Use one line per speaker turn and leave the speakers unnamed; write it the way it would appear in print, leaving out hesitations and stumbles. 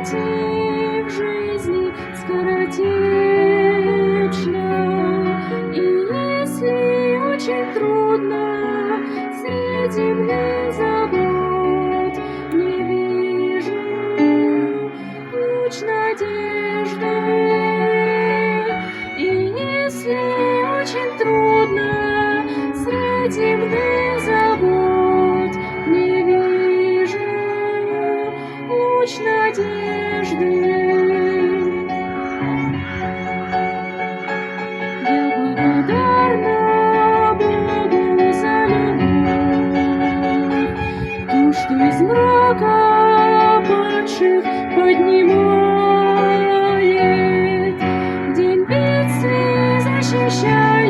пути в жизни скоротечно, и если очень трудно среди земных забот, не вижу луч надежды. И если очень трудно среди земных забот, не вижу луч надежды. Я благодарна Богу за любовь, ту, что из мрака падших поднимает, в день бедствий защищает.